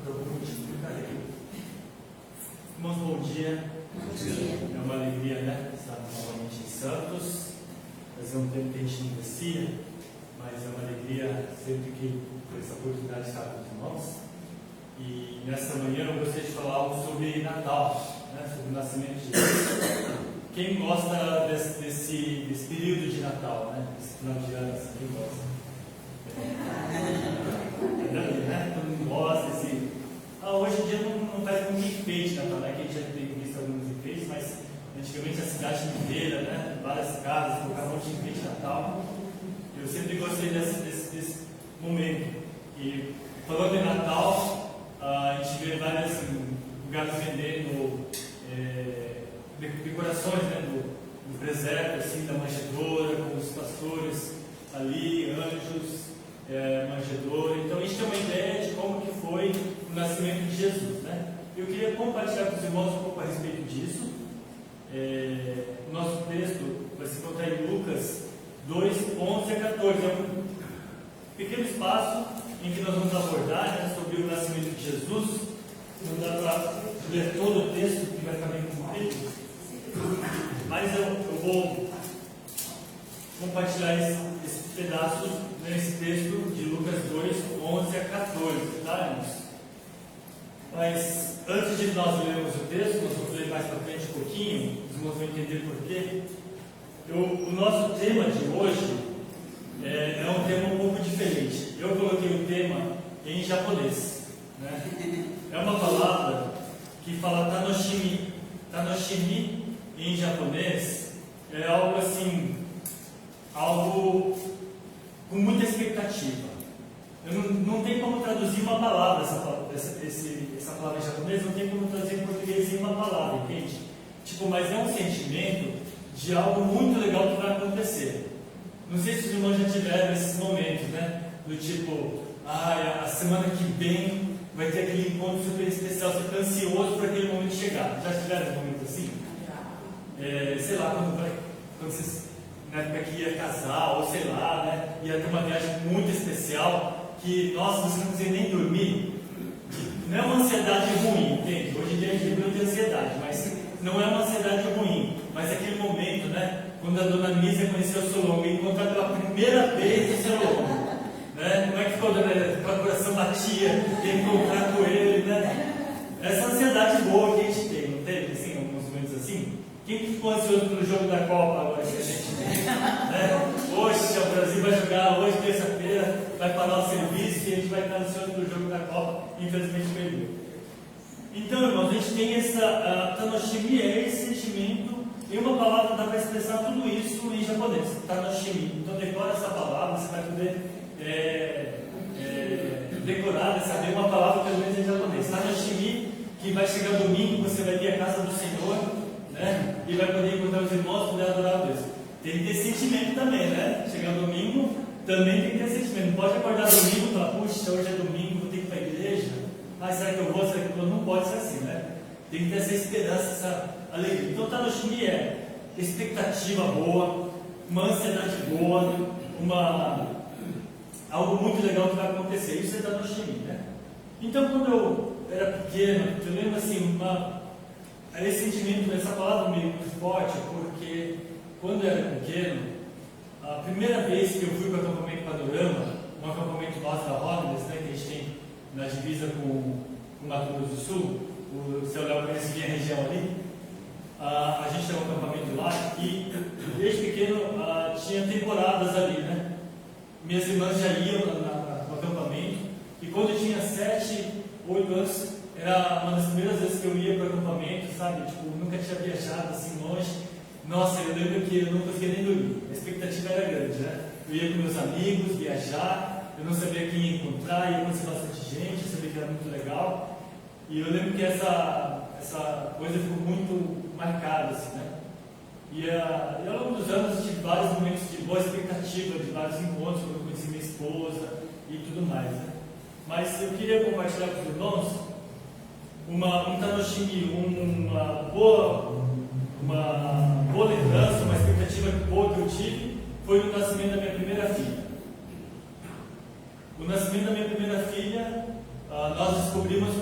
Irmãos, bom dia. Bom dia. É uma alegria, né? Estar novamente em Santos. Fazia um tempo que a gente não descia, mas é uma alegria sempre que por essa oportunidade de estar com os irmãos. E nessa manhã eu gostaria de falar algo sobre Natal, né? Sobre o nascimento de Jesus. Quem gosta desse período de Natal, né? Esse final de ano, assim, quem gosta? Né? Todo mundo gosta. Hoje em dia não faz muito enfeite Natal, né? Que a gente já tem visto alguns enfeites, mas antigamente a cidade inteira, né? Várias casas, colocavam um monte de enfeite de Natal. Eu sempre gostei desse momento. E falando em Natal, a gente vê vários lugares vendendo decorações, né? Do presépio, assim, da manjedoura, com os pastores ali, anjos, manjedoura. Então a gente tem uma ideia de como que foi o nascimento de Jesus, né? Eu queria compartilhar com os irmãos um pouco a respeito disso. O nosso texto vai se encontrar em Lucas 2, 11 a 14. É um pequeno espaço em que nós vamos abordar, né, sobre o nascimento de Jesus. Não dá para ler todo o texto, que vai ficar bem comprido, mas eu vou compartilhar esse pedaço nesse texto de Lucas 2, 11 a 14, tá, irmãos? Mas antes de nós lermos o texto, nós vamos ler mais para frente um pouquinho, os irmãos vão entender por quê. O nosso tema de hoje é um tema um pouco diferente. Eu coloquei o tema em japonês, né? É uma palavra que fala Tanoshimi. Tanoshimi em japonês é algo assim, algo com muita expectativa. Não tem como traduzir uma palavra, essa palavra em japonês, não tem como traduzir em português em uma palavra, entende? Mas é um sentimento de algo muito legal que vai acontecer. Não sei se os irmãos já tiveram esses momentos, né? Do tipo, a semana que vem vai ter aquele encontro super especial, você fica ansioso para aquele momento chegar. Já tiveram esse momento assim? Sei lá, quando vocês, na época que ia casar, ou sei lá, né? Ia ter uma viagem muito especial, que, nossa, você não conseguia nem dormir. Não é uma ansiedade ruim, entende? Hoje em dia a gente tem muita ansiedade, mas não é uma ansiedade ruim. Mas é aquele momento, né? Quando a dona Nízia conheceu o seu Longo e encontrou pela primeira vez o seu Longo, né? Como é que ficou, o coração batia de encontrar com ele, né? Essa ansiedade boa que a gente tem, não teve, assim, alguns momentos assim? Quem ficou ansioso pelo jogo da Copa agora que a gente tem? Né? Poxa, o Brasil vai jogar hoje, terça-feira, vai parar o serviço e a gente vai estar ansioso pelo jogo da Copa, infelizmente perdeu. Então, irmãos, a gente tem essa Tanoshimi, esse sentimento, e uma palavra dá para expressar tudo isso em japonês, Tanoshimi. Então, decora essa palavra, você vai poder decorar, saber uma palavra pelo menos em japonês. Tanoshimi, que vai chegar domingo, você vai ter a casa do Senhor, né? E vai poder encontrar os irmãos, poder adorar a Deus. Tem que ter sentimento também, né? Chegar domingo, também tem que ter sentimento. Não pode acordar domingo e falar, puxa, hoje é domingo, vou ter que ir para a igreja. Será que eu vou? Será que eu vou? Não pode ser assim, né? Tem que ter essa esperança, essa alegria. Então, Tanoshimi é expectativa boa, uma ansiedade boa, algo muito legal que vai acontecer. Isso é Tanoshimi, né? Então, quando eu era pequeno, eu lembro assim, esse sentimento, essa palavra meio muito forte, porque quando eu era pequeno, a primeira vez que eu fui para o acampamento Panorama, um acampamento nosso da Rodas, né, que a gente tem na divisa com o Mato Grosso do Sul, o seu Léo conhece bem a região ali, a gente tem um acampamento lá e desde pequeno tinha temporadas ali, né? Minhas irmãs já iam no acampamento e quando eu tinha 7, 8 anos, era uma das primeiras vezes que eu ia para o acampamento, sabe? Nunca tinha viajado assim longe. Nossa, eu lembro que eu não conseguia nem dormir, a expectativa era grande, né? Eu ia com meus amigos viajar, eu não sabia quem ia encontrar, ia conhecer bastante gente, eu sabia que era muito legal. E eu lembro que essa coisa ficou muito marcada, assim, né? E ao longo dos anos eu tive vários momentos de boa expectativa, de vários encontros, quando eu conheci minha esposa e tudo mais, né? Mas eu queria compartilhar com os irmãos um Tanoshimi, uma boa lembrança, uma expectativa boa que eu tive, foi o nascimento da minha primeira filha. O nascimento da minha primeira filha, nós descobrimos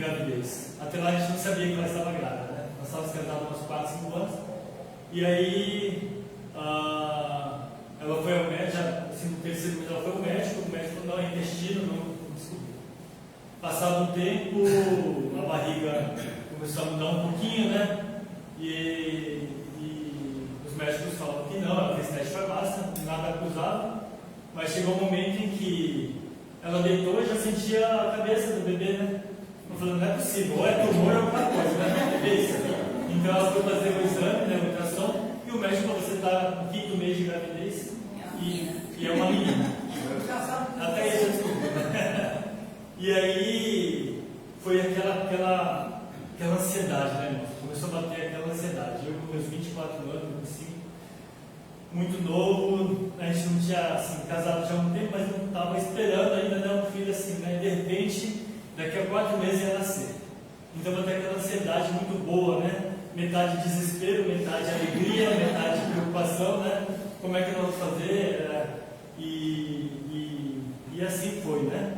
gravidez. Até lá a gente não sabia que ela estava grávida, né? Nós estávamos casados há uns 4, 5 anos. E aí, ela foi ao médico, assim, no terceiro mês ela foi ao médico, o médico falou, não, é intestino, não descobriu. Passado um tempo, a barriga começou a mudar um pouquinho, né? E os médicos falaram que não, ela fez teste de farmácia, nada acusado, mas chegou um momento em que ela deitou e já sentia a cabeça do bebê, né? Eu falei, não é possível, ou é tumor ou alguma coisa, né? Então ela foi fazer o exame, né, a ultrassom, e o médico falou, você está no 5º mês de gravidez e é uma menina. Até isso eu descobri. E aí foi aquela ansiedade, né, irmão? Começou a bater aquela ansiedade. Eu com meus 24 anos, assim, muito novo, a gente não tinha assim, casado já há um tempo, mas não estava esperando ainda, né, um filho assim, né? De repente, daqui a 4 meses ia nascer. Então vai ter aquela ansiedade muito boa, né? Metade desespero, metade alegria, metade preocupação, né? Como é que nós vamos fazer? E assim foi, né?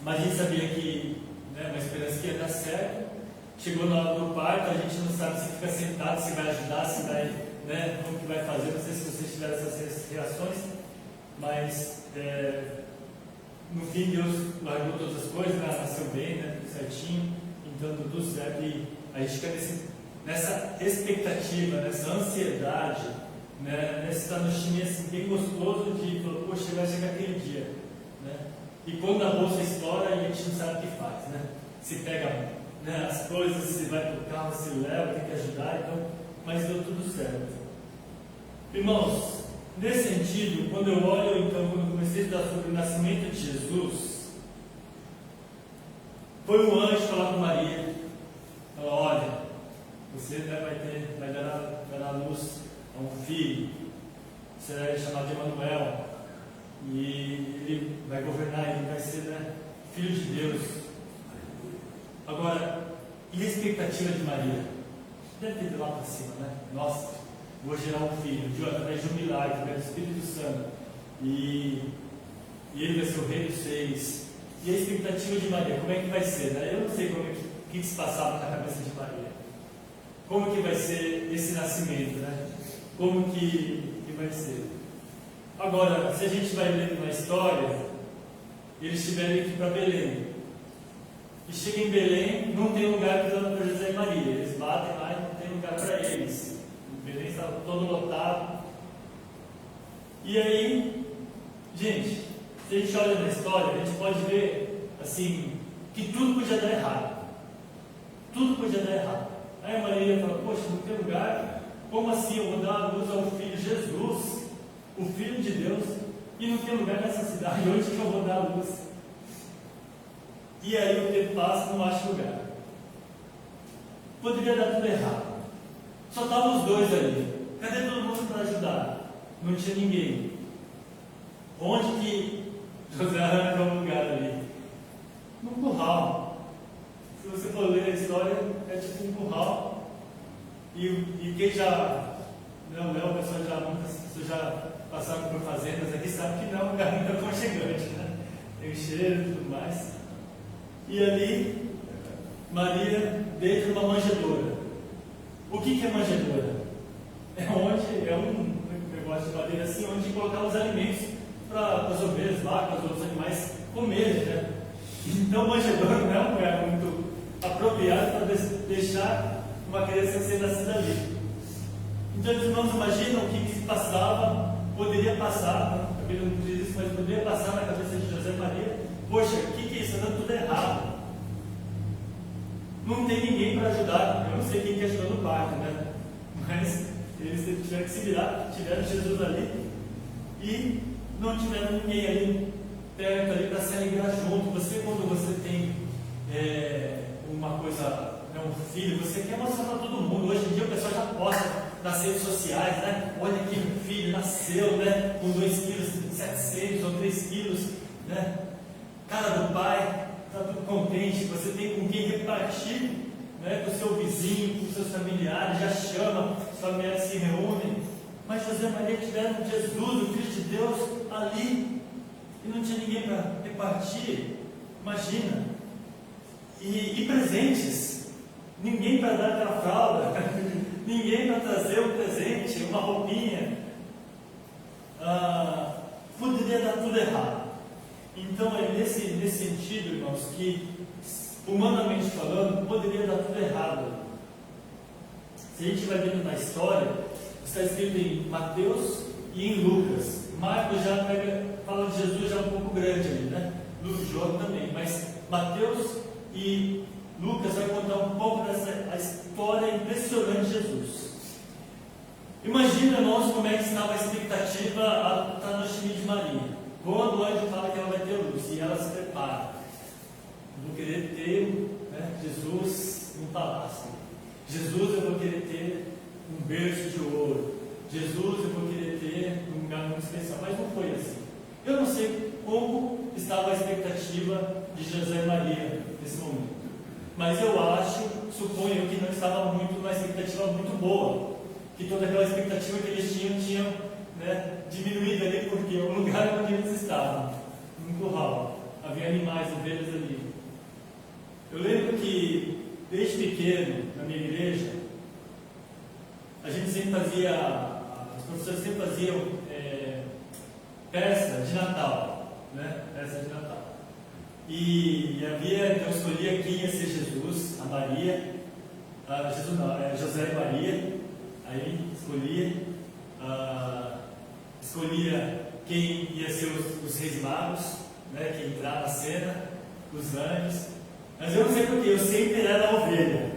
Mas a gente sabia que, né, uma esperança que ia dar certo. Chegou na hora do parto, a gente não sabe se fica sentado, se vai ajudar, se vai, né, como que vai fazer. Não sei se vocês tiveram essas reações, mas no fim Deus largou todas as coisas, né? Nasceu bem, né, tudo certinho, então tudo certo. E a gente fica nessa expectativa, nessa ansiedade, né, nesse tanuchinho assim, bem gostoso de, poxa, vai chegar aquele dia, né? E quando a bolsa estoura, a gente não sabe o que faz, né? Se pega, né, as coisas, se vai para o carro, se leva, tem que ajudar, então, mas deu tudo certo. Irmãos, nesse sentido, quando eu olho, então, quando comecei a estudar sobre o nascimento de Jesus, foi um anjo falar com Maria, falou, olha, você vai dar à luz a um filho, você vai chamar de Emanuel, e ele vai governar, ele vai ser, né, filho de Deus. Agora, e a expectativa de Maria? Deve ter ido lá para cima, né? Nossa, vou gerar um filho, através de um milagre, através do Espírito Santo, e ele vai ser o rei dos reis. E a expectativa de Maria, como é que vai ser, né? Eu não sei como que se passava na cabeça de Maria. Como que vai ser esse nascimento, né? Como que vai ser? Agora, se a gente vai lendo na história, eles tiveram que ir para Belém. E chega em Belém, não tem lugar para José e Maria. Eles batem lá e não tem lugar para eles. Belém estava todo lotado. E aí, gente, se a gente olha na história, a gente pode ver assim, que tudo podia dar errado. Tudo podia dar errado. Aí a Maria fala, poxa, não tem lugar. Como assim eu vou dar a luz ao filho Jesus, o Filho de Deus, e não tem lugar nessa cidade? Onde que eu vou dar a luz? E aí o tempo passa, não acha lugar. Poderia dar tudo errado. Só estavam os dois ali. Cadê todo mundo para ajudar? Não tinha ninguém. Onde que José arranjou um lugar ali? Num curral. Se você for ler a história, é tipo um curral. E quem já, não, o pessoal muitas pessoas já passaram por fazendas aqui, sabe que não é um lugar muito aconchegante, né? Tem cheiro e tudo mais. E ali, Maria deita numa manjedoura. O que é manjedoura? É um negócio de madeira assim, onde colocar os alimentos para as ovelhas, vacas, outros animais comerem, né? Então, manjedoura não é um lugar muito apropriado para deixar uma criança ser nascida ali. Então, os irmãos imaginam o que se passava, poderia passar, a Bíblia não diz isso, mas poderia passar na cabeça de José e Maria. Poxa, o que é isso? Está dando tudo errado. Não tem ninguém para ajudar. Eu não sei quem que ajudou no parto, né? Mas eles tiveram que se virar, tiveram Jesus ali e não tiveram ninguém ali perto ali para se alegrar junto. Você, quando você tem uma coisa, um filho, você quer mostrar para todo mundo. Hoje em dia o pessoal já posta nas redes sociais, né? Olha aqui, meu filho nasceu, né? Com 2,7 kg ou 3 quilos, né? Cara do pai, está tudo contente, você tem com quem repartir, né? Com o seu vizinho, com os seus familiares, já chama, os familiares se reúnem. Mas José e Maria tiveram Jesus, o Filho de Deus, ali, e não tinha ninguém para repartir. Imagina. E presentes. Ninguém para dar aquela fralda, ninguém para trazer um presente, uma roupinha. Poderia dar tudo errado. Então é nesse sentido, irmãos, que humanamente falando, poderia dar tudo errado. Se a gente vai vendo na história, está escrito em Mateus e em Lucas. Marcos já fala de Jesus já um pouco grande ali, né? João também, mas Mateus e Lucas vai contar um pouco a história impressionante de Jesus. Imagina, irmãos, como é que estava a expectativa a Tanoshimi de Maria. Quando o anjo fala que ela vai ter luz e ela se prepara. Vou querer ter, né, Jesus no palácio. Jesus, eu vou querer ter um berço de ouro. Jesus, eu vou querer ter um lugar muito especial. Mas não foi assim. Eu não sei como estava a expectativa de José e Maria nesse momento. Mas eu suponho que não estava numa expectativa muito boa. Que toda aquela expectativa que eles tinham né, diminuído ali, porque o lugar onde eles estavam, num curral, havia animais, ovelhas ali. Eu lembro que, desde pequeno, na minha igreja, a gente sempre fazia, os professores sempre faziam peça de Natal, né? Peça de Natal. E então escolhia quem ia ser Jesus, a Maria, Jesus não, José e Maria. Aí escolhia quem ia ser os reis magos, né, que ia entrar na cena, os anjos. Mas eu não sei porquê, eu sempre era a ovelha.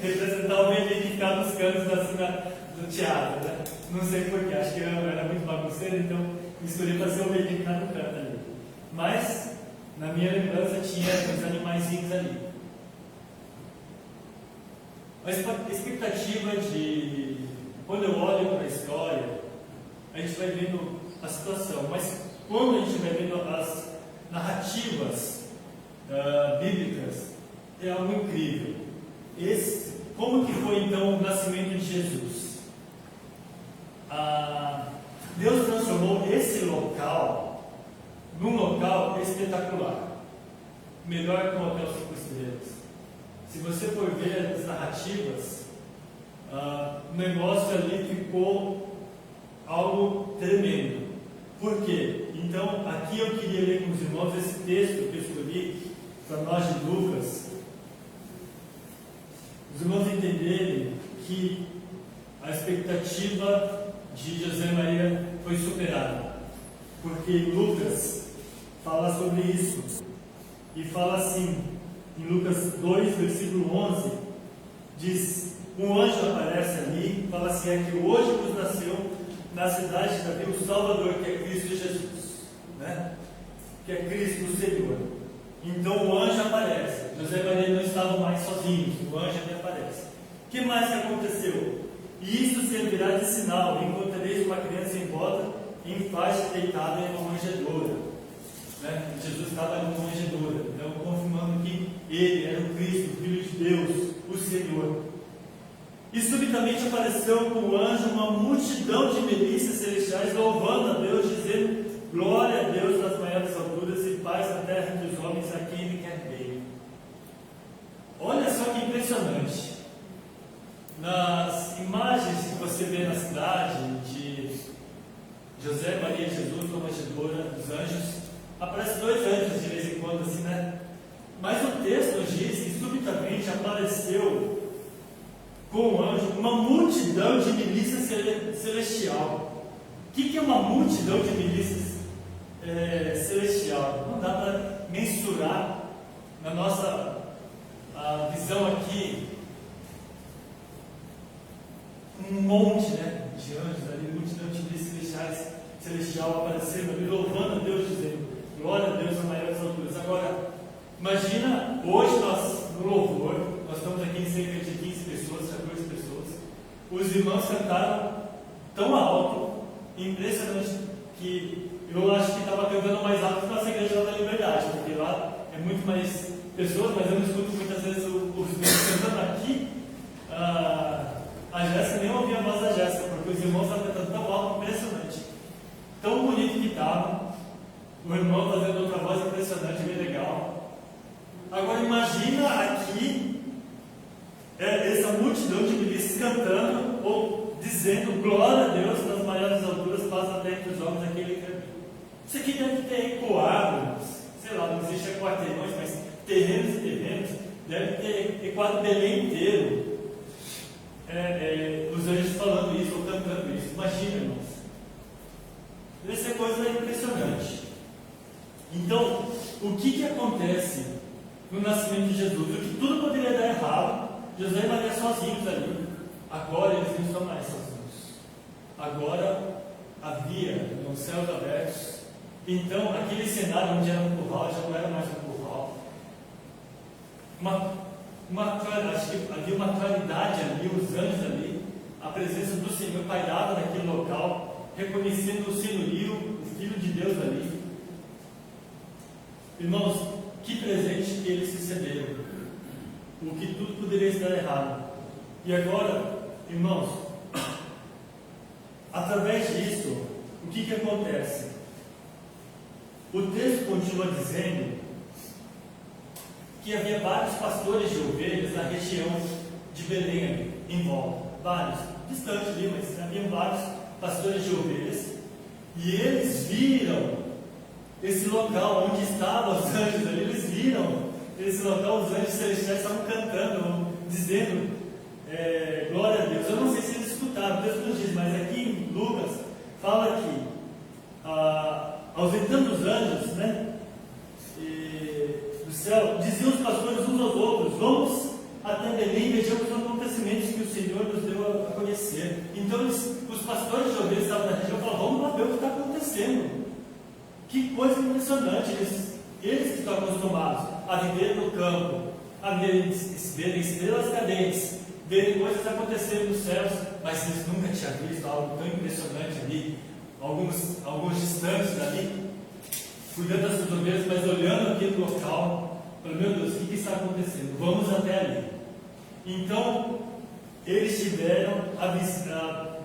Representar a ovelha que ficava nos cantos assim do teatro, né? Não sei porquê, acho que eu era muito bagunceiro, então me escolhi para ser a ovelha que ficava no canto ali. Mas, na minha lembrança, tinha os animaizinhos ali. A expectativa de, quando eu olho para a história, a gente vai vendo a situação, mas quando a gente vai vendo as narrativas bíblicas, é algo incrível. Como que foi então o nascimento de Jesus? Deus transformou esse local num local espetacular, melhor que um hotel 5 estrelas. Se você for ver as narrativas, o negócio ali ficou algo tremendo. Por quê? Então, aqui eu queria ler com os irmãos esse texto que eu escolhi para nós de Lucas. Os irmãos entenderem que a expectativa de José e Maria foi superada. Porque Lucas fala sobre isso. E fala assim, em Lucas 2, versículo 11, diz: um anjo aparece ali, fala assim: é que hoje nos nasceu na cidade de Davi o Salvador, que é Cristo Jesus, né? Que é Cristo o Senhor. Então o anjo aparece. José e Maria não estavam mais sozinhos, o anjo ali aparece. O que mais que aconteceu? E isso servirá de sinal: encontrareis uma criança em bota, em faixa, deitada em uma manjedoura. Né? Jesus estava em uma manjedoura, então confirmando que ele era o Cristo, o Filho de Deus, o Senhor. E subitamente apareceu com o anjo uma multidão de milícias celestiais louvando a Deus, dizendo: glória a Deus nas maiores alturas e paz na terra entre os homens a quem Ele quer bem. Olha só que impressionante. Nas imagens que você vê na cidade de José, Maria e Jesus, na manjedoura dos anjos, aparecem dois anjos de vez em quando, assim, né? Mas o texto nos diz que subitamente apareceu com o anjo uma multidão de milícia celestial. O que é uma multidão de milícias celestial? Não dá para mensurar na nossa visão aqui. Um monte, né, de anjos ali, multidão de milícias celestial aparecendo ali, louvando a Deus, dizendo: glória a Deus nas maiores alturas. Agora, imagina, hoje nós, no louvor, nós estamos aqui em cerca de 15 pessoas, 14 pessoas. Os irmãos cantaram tão alto, impressionante, que eu acho que estava cantando mais alto que a nossa igreja lá da Liberdade, porque lá é muito mais pessoas, mas eu não escuto muitas vezes os irmãos cantando aqui. A Jéssica, nem ouvia a voz da Jéssica, porque os irmãos estavam cantando tão alto, impressionante. Tão bonito que estava, o irmão fazendo outra voz impressionante. impressionante, bem legal. Agora imagina aqui essa multidão de milícias cantando ou dizendo glória a Deus nas maiores alturas, paz até entre os homens aquele caminho. Isso aqui deve ter ecoado, sei lá, não existe quarteirões, mas terrenos e terrenos, deve ter ecoado Belém inteiro. Os anjos falando isso ou cantando isso. Imagina, irmãos. Essa coisa é impressionante. Então, o que acontece no nascimento de Jesus? O que tudo poderia dar errado, José e Maria sozinhos ali. Agora eles não estão mais sozinhos. Agora havia os céus abertos. Então, aquele cenário onde era um curral já não era mais um curral. Acho que havia uma claridade ali, os anjos ali, a presença do Senhor pairava naquele local, reconhecendo o senhorio, o Filho de Deus ali. Irmãos, que presente que eles receberam, o que tudo poderia estar errado. E agora, irmãos, através disso, o que acontece? O texto continua dizendo que havia vários pastores de ovelhas na região de Belém, em volta, vários, distante ali, mas havia vários pastores de ovelhas, e eles viram esse local onde estavam os anjos ali, eles viram esse local, os anjos celestiais estavam cantando, dizendo glória a Deus. Eu não sei se eles escutaram, o texto não diz, mas aqui em Lucas fala que ausentando os anjos, né, do céu, diziam os pastores uns aos outros: vamos até Belém e vejamos os acontecimentos que o Senhor nos deu a conhecer. Então os pastores de ovelhas estavam na região falavam: vamos lá ver o que está acontecendo. Que coisa impressionante, eles que estão acostumados a viver no campo, a verem estrelas cadentes, verem coisas acontecendo nos céus, mas eles nunca tinham visto algo tão impressionante ali, alguns distantes dali, cuidando das suas ovelhas, mas olhando aquele local, falando: meu Deus, o que está acontecendo? Vamos até ali. Então, eles tiveram a visita,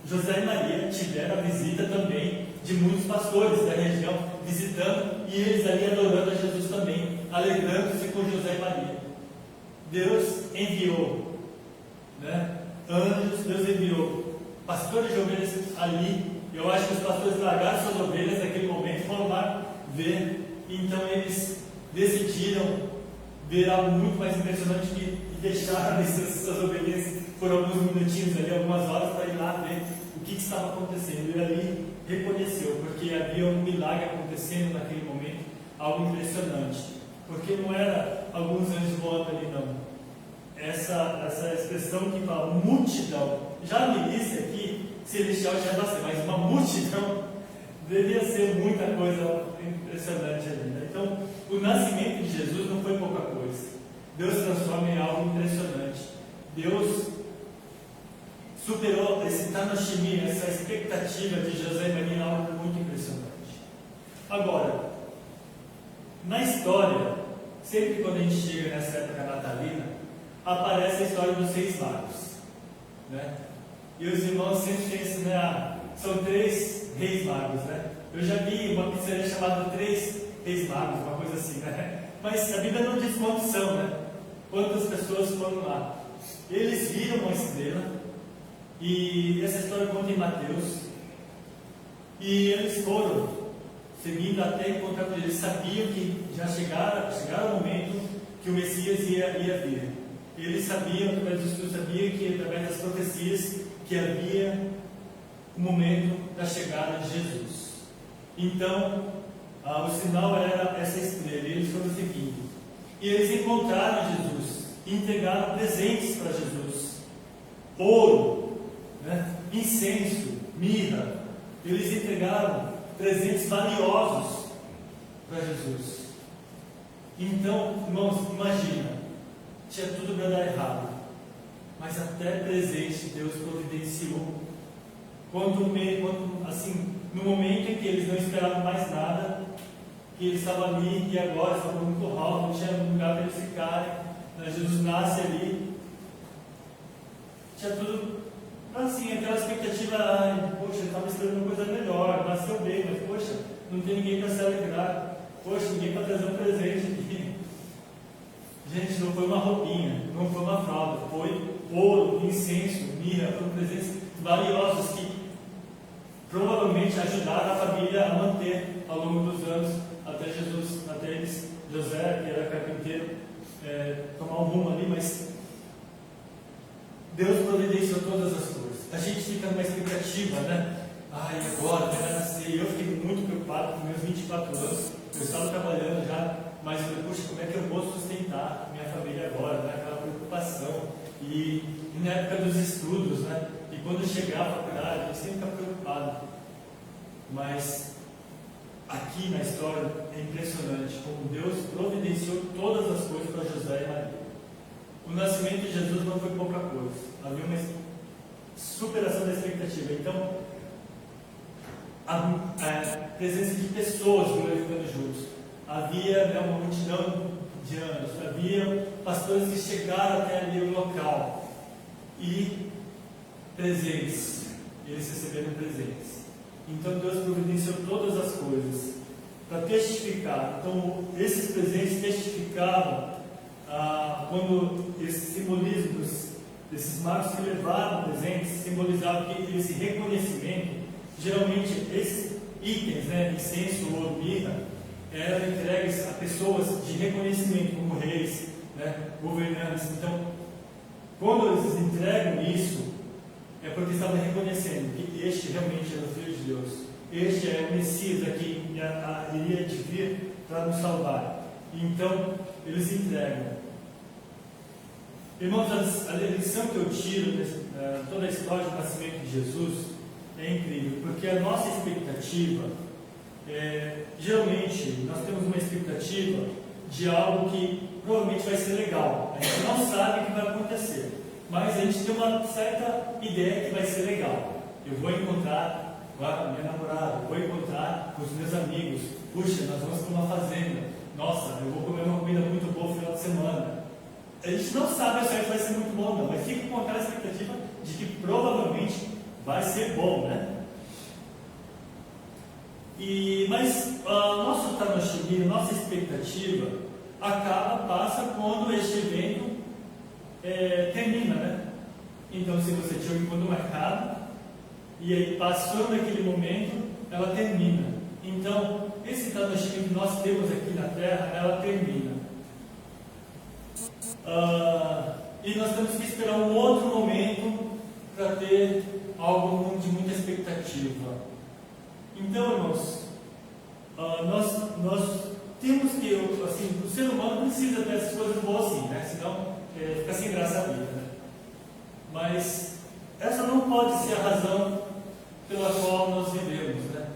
José e Maria tiveram a visita também de muitos pastores da região, visitando, e eles ali adorando a Jesus também, alegrando-se com José e Maria. Deus enviou, né, anjos, Deus enviou pastores de ovelhas ali. Eu acho que os pastores largaram suas ovelhas naquele momento e foram lá ver. Então eles decidiram ver algo muito mais impressionante e deixaram suas ovelhas por alguns minutinhos ali, algumas horas, para ir lá ver o que estava acontecendo. E ali reconheceu, porque havia um milagre acontecendo naquele momento, algo impressionante. Porque não era alguns anjos voando ali, não. Essa expressão que fala multidão, já a milícia aqui celestial já é bastante, mas uma multidão devia ser muita coisa impressionante ali, né? Então, o nascimento de Jesus não foi pouca coisa. Deus transforma em algo impressionante. Deus superou esse tanoshimi, essa expectativa de José e Maria em algo muito impressionante. Agora, na história, sempre quando a gente chega nessa época natalina, aparece a história dos 6 magos, né? E os irmãos sempre têm isso, né? São 3 reis magos, né? Eu já vi uma pizzaria chamada 3 reis magos, uma coisa assim, né? Mas a Bíblia não diz quantos são, né? Quantas pessoas foram lá. Eles viram uma estrela, e essa história conta em Mateus, e eles foram seguindo até encontrar com eles. Sabiam que já chegara o momento que o Messias ia vir. Eles sabiam, através dos estudos, sabiam que através das profecias, que havia o momento da chegada de Jesus. Então, o sinal era essa estrela, e eles foram seguindo. E eles encontraram Jesus, e entregaram presentes para Jesus: ouro, né? Incenso, mirra. Eles entregaram presentes valiosos para Jesus. Então, irmãos, imagina, tinha tudo para dar errado, mas até presente Deus providenciou. Assim, no momento em que eles não esperavam mais nada, que eles estavam ali e agora estavam no curral, não tinha lugar para eles ficarem, né? Jesus nasce ali, tinha tudo assim, aquela expectativa: poxa, eu estava esperando uma coisa melhor, nasceu bem, mas poxa, não tem ninguém para se alegrar. Poxa, ninguém para trazer um presente aqui. Gente, não foi uma roupinha, não foi uma fralda, foi ouro, incenso, mirra, foram presentes valiosos que provavelmente ajudaram a família a manter ao longo dos anos, até Jesus, até eles, José, que era carpinteiro, tomar um rumo ali, mas Deus providenciou todas as coisas. A gente fica numa expectativa, né? Ai, agora vai nascer. Eu fiquei muito preocupado com meus 24 anos. Eu estava trabalhando já, mas eu falei, puxa, como é que eu vou sustentar minha família agora? Né? Aquela preocupação. E na época dos estudos, né? E quando chegar à faculdade, a gente sempre fica preocupado. Mas aqui na história é impressionante como Deus providenciou todas as coisas para José e Maria. O nascimento de Jesus não foi pouca coisa. Havia uma superação da expectativa. Então, a presença de pessoas glorificando juntos. Havia, né, uma multidão de anos. Havia pastores que chegaram até ali o local. E presentes. Eles receberam presentes. Então Deus providenciou todas as coisas para testificar. Então esses presentes testificavam quando esses simbolismos, esses magos que levaram presentes, simbolizavam que esse reconhecimento, geralmente esses itens, né, incenso, ouro, mirra, eram entregues a pessoas de reconhecimento, como reis, né, governantes. Então, quando eles entregam isso, é porque estavam reconhecendo que este realmente era o Filho de Deus. Este é o Messias que iria de vir para nos salvar. Então, eles entregam. Irmãos, a lição que eu tiro de toda a história do nascimento de Jesus é incrível, porque a nossa expectativa, geralmente, nós temos uma expectativa de algo que provavelmente vai ser legal. A gente não sabe o que vai acontecer, mas a gente tem uma certa ideia que vai ser legal. Eu vou encontrar com a minha namorada, eu vou encontrar com os meus amigos. Puxa, nós vamos para uma fazenda. Nossa, eu vou comer uma comida muito boa no final de semana. A gente não sabe se isso vai ser muito bom, não, mas fica com aquela expectativa de que provavelmente vai ser bom, né? Mas nosso Tanoshimi, nossa expectativa, passa quando este evento termina, né? Então, se você tinha um encontro marcado e aí passou naquele momento, ela termina. Então, esse Tanoshimi que nós temos aqui na Terra, ela termina. E nós temos que esperar um outro momento para ter algo de muita expectativa. Então, irmãos, nós temos que, assim, o ser humano precisa dessas coisas boas assim, né? Senão fica sem graça a vida, né? Mas essa não pode ser a razão pela qual nós vivemos, né?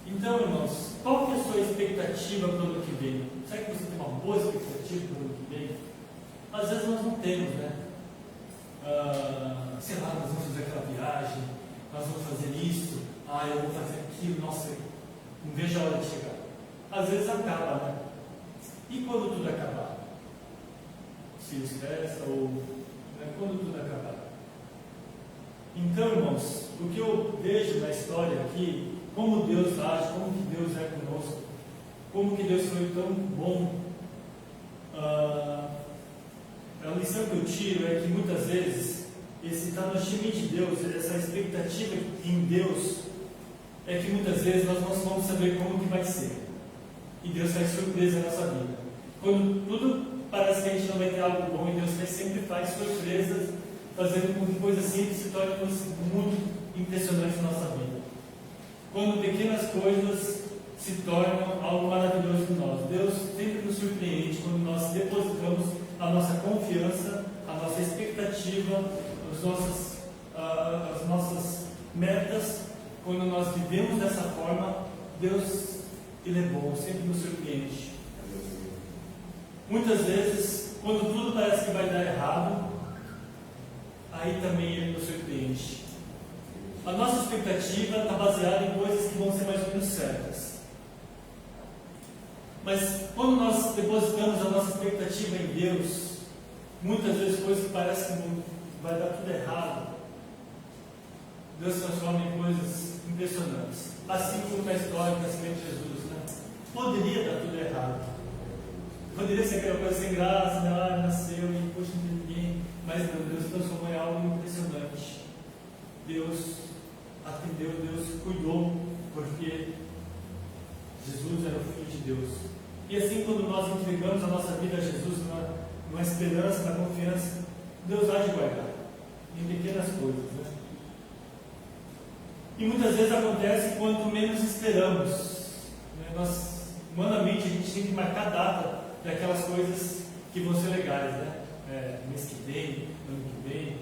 Então, irmãos, qual que é a sua expectativa para o ano que vem? Será que você tem uma boa expectativa para o ano que vem? Às vezes nós não temos, né? Sei lá, nós vamos fazer aquela viagem, nós vamos fazer isso, eu vou fazer aquilo, nossa, não vejo a hora de chegar. Às vezes acaba, né? E quando tudo acabar? Se estressa ou quando tudo acabar? Então, irmãos, o que eu vejo na história aqui, como Deus age, como que Deus é conosco, como que Deus foi tão bom. A lição que eu tiro é que muitas vezes esse Tanoshimi de Deus, essa expectativa em Deus, é que muitas vezes nós não vamos saber como que vai ser. E Deus faz surpresa na nossa vida. Quando tudo parece que a gente não vai ter algo bom, e Deus sempre faz surpresas, fazendo com que coisas simples se tornem muito impressionantes na nossa vida. Quando pequenas coisas se tornam algo maravilhoso em nós. Deus sempre nos surpreende quando nós depositamos a nossa confiança, a nossa expectativa, as nossas metas. Quando nós vivemos dessa forma, Deus, Ele é bom, sempre nos surpreende. Muitas vezes, quando tudo parece que vai dar errado, aí também Ele nos surpreende. A nossa expectativa está baseada em coisas que vão ser mais ou menos certas. Mas quando nós depositamos a nossa expectativa em Deus, muitas vezes coisas que parecem que vai dar tudo errado, Deus transforma em coisas impressionantes. Assim como na história do nascimento de Jesus, né? Poderia dar tudo errado. Poderia ser aquela coisa sem graça, né? Nasceu e poxa, não tem ninguém. Mas não, Deus transformou em algo impressionante. Deus atendeu, Deus cuidou, porque Jesus era o Filho de Deus. E assim, quando nós entregamos a nossa vida a Jesus, numa esperança, na confiança, Deus há de guardar em pequenas coisas, né? E muitas vezes acontece quanto menos esperamos, né? Humanamente, a gente tem que marcar a data daquelas coisas que vão ser legais, né? Mês que vem, ano que vem.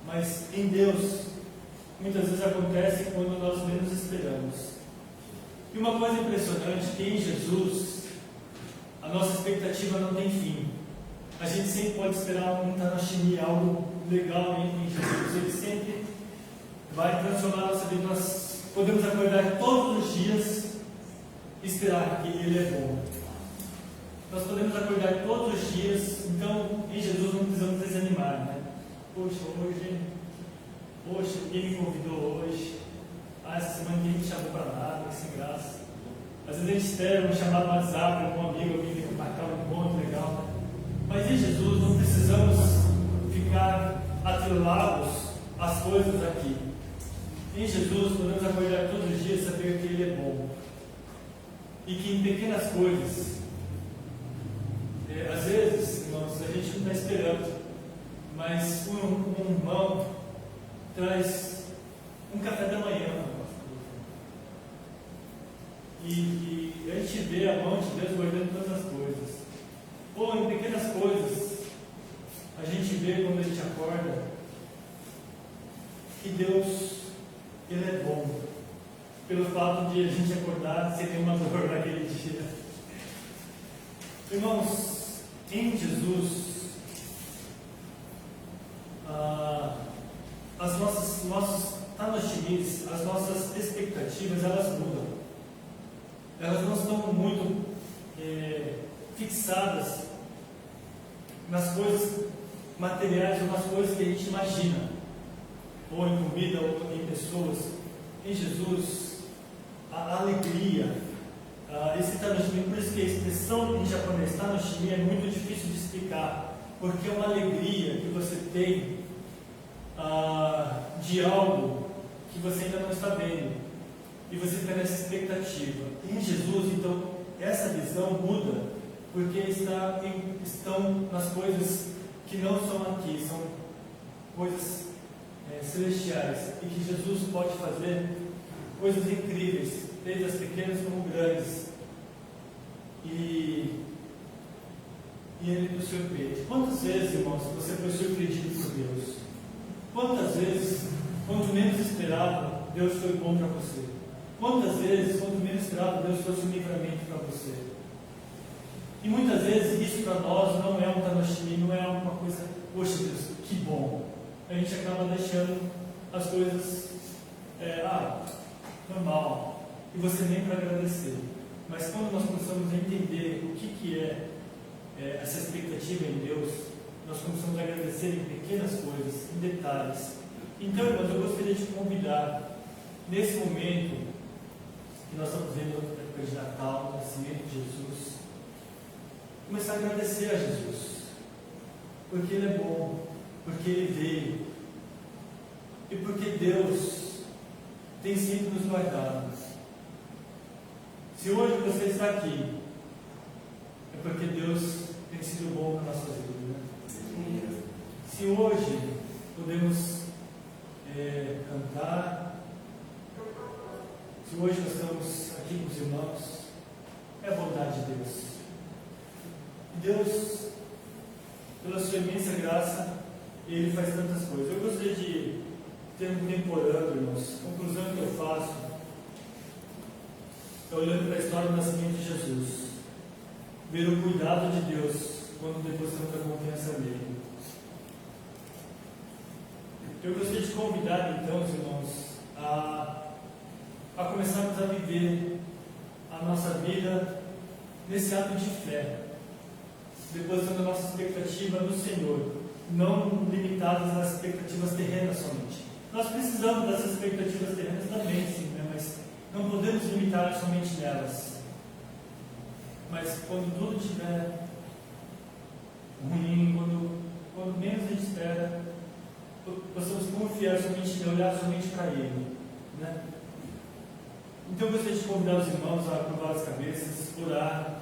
Mas em Deus, muitas vezes acontece quando nós menos esperamos. E uma coisa impressionante, que em Jesus, a nossa expectativa não tem fim. A gente sempre pode esperar um Tanoshimi, algo legal em Jesus. Ele sempre vai transformar a nossa vida. Nós podemos acordar todos os dias e esperar que Ele é bom. Nós podemos acordar todos os dias, então em Jesus não precisamos desanimar, né? Poxa, ninguém me convidou hoje. Essa semana ninguém me chamou para nada, que sem graça. Às vezes a gente espera um chamado no WhatsApp, com um amigo, alguém tem que marcar um encontro legal, né? Mas em Jesus não precisamos ficar atrelados às coisas aqui. Em Jesus podemos acordar todos os dias e saber que Ele é bom. E que em pequenas coisas, às vezes, irmãos, a gente não está esperando, mas um irmão traz um café da manhã. E a gente vê a mão de Deus guardando todas as coisas. Ou em pequenas coisas, a gente vê quando a gente acorda que Deus, Ele é bom. Pelo fato de a gente acordar sem nenhuma dor naquele dia. Irmãos, em Jesus, nossos tanoshimis, as nossas expectativas, elas mudam. Elas não estão muito fixadas nas coisas materiais ou nas coisas que a gente imagina, ou em comida, ou em pessoas. Em Jesus, a alegria, esse Tanoshimi, por isso que a expressão em japonês Tanoshimi é muito difícil de explicar, porque é uma alegria que você tem de algo que você ainda não está vendo, e você tem essa expectativa. Em Jesus, então, essa visão muda, porque estão nas coisas que não são aqui, são coisas celestiais, e que Jesus pode fazer coisas incríveis, desde as pequenas como grandes, e Ele nos surpreende. Quantas vezes, irmãos, você foi surpreendido por Deus? Quantas vezes, quanto menos esperado, Deus foi bom para você? Quantas vezes, quanto menos esperado, Deus trouxe um livramento para você? E muitas vezes isso para nós não é um Tanoshimi, não é uma coisa, poxa Deus, que bom. A gente acaba deixando as coisas normal, e você nem para agradecer. Mas quando nós começamos a entender o que é essa expectativa em Deus, nós começamos a agradecer em pequenas coisas, em detalhes. Então, irmãos, eu gostaria de convidar, nesse momento que nós estamos vendo a época de Natal, o nascimento de Jesus, começar a agradecer a Jesus, porque Ele é bom, porque Ele veio, e porque Deus tem sempre nos guardado. Se hoje você está aqui, é porque Deus tem sido bom na nossa vida, né? Se hoje podemos cantar, se hoje nós estamos aqui com os irmãos, é a bondade de Deus. Deus, pela sua imensa graça, Ele faz tantas coisas. Eu gostaria de ter um temporando, irmãos. A conclusão que eu faço é olhando para a história do nascimento de Jesus, ver o cuidado de Deus quando depositamos a confiança nele. Eu gostaria de convidar, então, os irmãos, a começarmos a viver a nossa vida nesse ato de fé, depositando a nossa expectativa no Senhor, não limitadas às expectativas terrenas somente. Nós precisamos dessas expectativas terrenas também, sim, né? Mas não podemos limitar somente nelas. mas quando tudo estiver ruim, quando menos a gente espera, possamos confiar somente em olhar somente para Ele, né? Então eu gostaria de convidar os irmãos a curvar as cabeças, orar,